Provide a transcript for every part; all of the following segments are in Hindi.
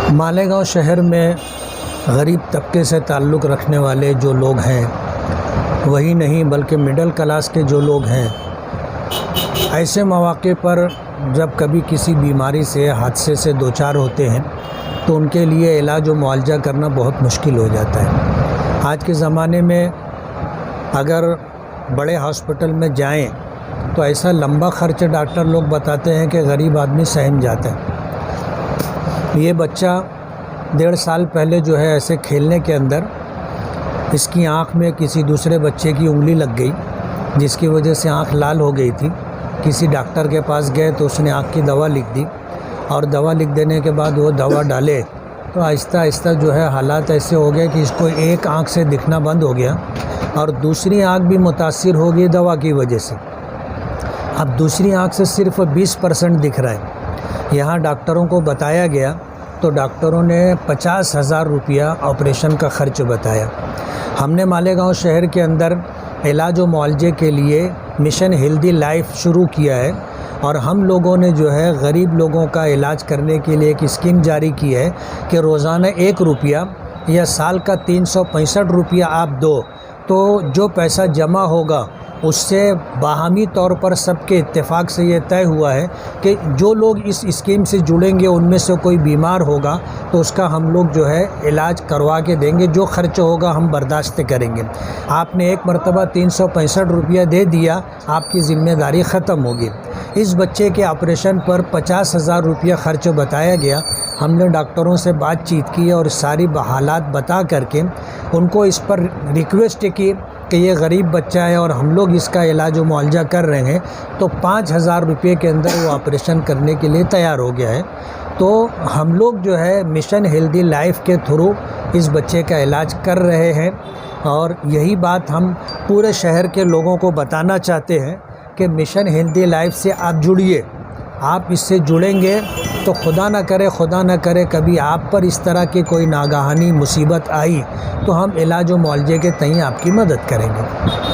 मालेगांव शहर में गरीब तबके से ताल्लुक़ रखने वाले जो लोग हैं, वही नहीं बल्कि मिडिल क्लास के जो लोग हैं, ऐसे मौक़े पर जब कभी किसी बीमारी से हादसे से दो चार होते हैं तो उनके लिए इलाज और मुआवजा करना बहुत मुश्किल हो जाता है। आज के ज़माने में अगर बड़े हॉस्पिटल में जाएं तो ऐसा लंबा खर्च डॉक्टर लोग बताते हैं कि गरीब आदमी सहम जाता है। ये बच्चा 1.5 साल पहले जो है ऐसे खेलने के अंदर इसकी आँख में किसी दूसरे बच्चे की उंगली लग गई, जिसकी वजह से आँख लाल हो गई थी। किसी डॉक्टर के पास गए तो उसने आँख की दवा लिख दी और दवा लिख देने के बाद वो दवा डाले तो आहिस्ता आहिस्ता जो है हालात ऐसे हो गए कि इसको एक आँख से दिखना बंद हो गया और दूसरी आँख भी मुतासिर हो गई दवा की वजह से। अब दूसरी आँख से सिर्फ 20% दिख रहा है। यहाँ डॉक्टरों को बताया गया तो डॉक्टरों ने 50,000 रुपया ऑपरेशन का ख़र्च बताया। हमने मालेगांव शहर के अंदर इलाज और मुआवजे के लिए मिशन हेल्दी लाइफ शुरू किया है और हम लोगों ने जो है गरीब लोगों का इलाज करने के लिए एक स्कीम जारी की है कि रोज़ाना 1 रुपया या साल का 365 रुपया आप दो तो जो पैसा जमा होगा उससे बाहमी तौर पर सबके इत्तेफाक से ये तय हुआ है कि जो लोग इस स्कीम से जुड़ेंगे उनमें से कोई बीमार होगा तो उसका हम लोग जो है इलाज करवा के देंगे, जो खर्च होगा हम बर्दाश्त करेंगे। आपने एक मरतबा 365 रुपया दे दिया, आपकी ज़िम्मेदारी ख़त्म होगी। इस बच्चे के ऑपरेशन पर 50,000 रुपया ख़र्च बताया गया। हमने डॉक्टरों से बातचीत की और सारी हालात बता करके उनको इस पर रिक्वेस्ट की कि ये गरीब बच्चा है और हम लोग इसका इलाज और मुआवजा कर रहे हैं, तो 5,000 रुपये के अंदर वो ऑपरेशन करने के लिए तैयार हो गया है। तो हम लोग जो है मिशन हेल्दी लाइफ के थ्रू इस बच्चे का इलाज कर रहे हैं और यही बात हम पूरे शहर के लोगों को बताना चाहते हैं कि मिशन हेल्दी लाइफ से आप जुड़िए। आप इससे जुड़ेंगे तो खुदा न करे कभी आप पर इस तरह की कोई नागहानी मुसीबत आई तो हम इलाज और मुआवजे के तय आपकी मदद करेंगे।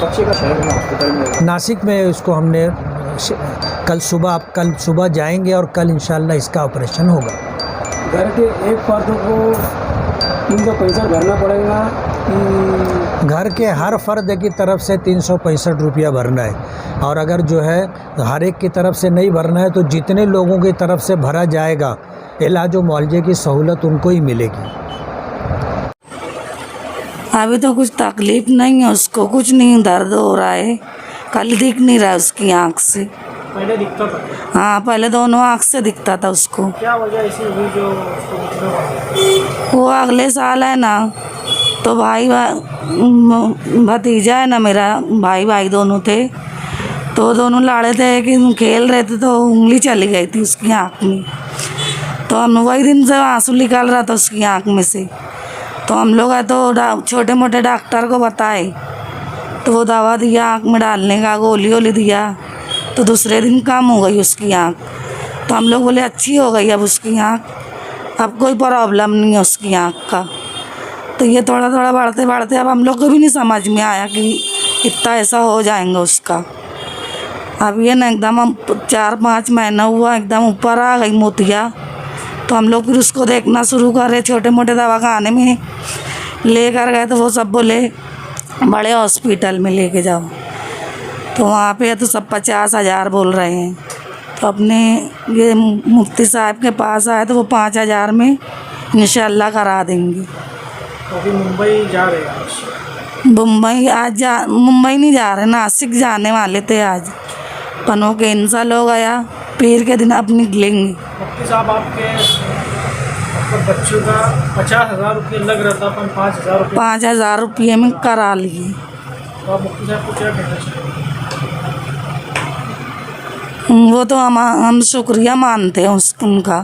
बच्चे का शहर में हॉस्पिटल में नासिक में इसको हमने कल सुबह जाएंगे और कल इंशाल्लाह इसका ऑपरेशन होगा। घर के एक फर्द को उनका पैसा भरना पड़ेगा कि घर के हर फर्द की तरफ से 365 रुपया भरना है और अगर जो है हर एक की तरफ से नहीं भरना है तो जितने लोगों की तरफ से भरा जाएगा इलाज और मुआवजे की सहूलत उनको ही मिलेगी। अभी तो कुछ तकलीफ नहीं है उसको, कुछ नहीं दर्द हो रहा है, कल दिख नहीं रहा है उसकी आँख से। पहले दिखता था? हाँ, पहले दोनों आँख से दिखता था उसको। क्या वजह ऐसी हुई जो उसको वो अगले साल है ना, तो भतीजा है ना मेरा, भाई दोनों थे, तो दोनों लाड़े थे कि खेल रहे थे तो उंगली चली गई थी उसकी आँख में। तो हम वही दिन से आंसू निकाल रहा था उसकी आँख में से। तो हम लोग है तो छोटे मोटे डॉक्टर को बताए तो वो दवा दिया आँख में डालने का, गोली दिया, तो दूसरे दिन कम हो गई उसकी आँख। तो हम लोग बोले अच्छी हो गई अब उसकी आँख, अब कोई प्रॉब्लम नहीं है उसकी आँख का। तो ये थोड़ा थोड़ा बढ़ते अब हम लोग को भी नहीं समझ में आया कि इतना ऐसा हो जाएगा उसका। अब ये ना एकदम 4-5 महीना हुआ, एकदम ऊपर आ गई मोतिया। तो हम लोग फिर उसको देखना शुरू करे, छोटे मोटे दवाखाने में लेकर गए तो वो सब बोले बड़े हॉस्पिटल में लेके जाओ, तो वहाँ पे तो सब 50,000 बोल रहे हैं। तो अपने ये मुफ्ती साहब के पास आए तो वो 5,000 में इंशाल्लाह करा देंगे। तो अभी मुंबई जा रहे हैं? मुंबई नहीं जा रहे, नासिक जाने वाले थे आज, पनों के इंसाल हो गया, पीर के दिन अब निकलेंगे। मुफ्ती साहब आपके बच्चों का 50,000 रुपये लग रहा था, अपन 5,000 रुपये में करा लिए। तो आप मुफ्ती साहब को क्या कहना चाहिए? वो तो हम शुक्रिया मानते हैं उनका।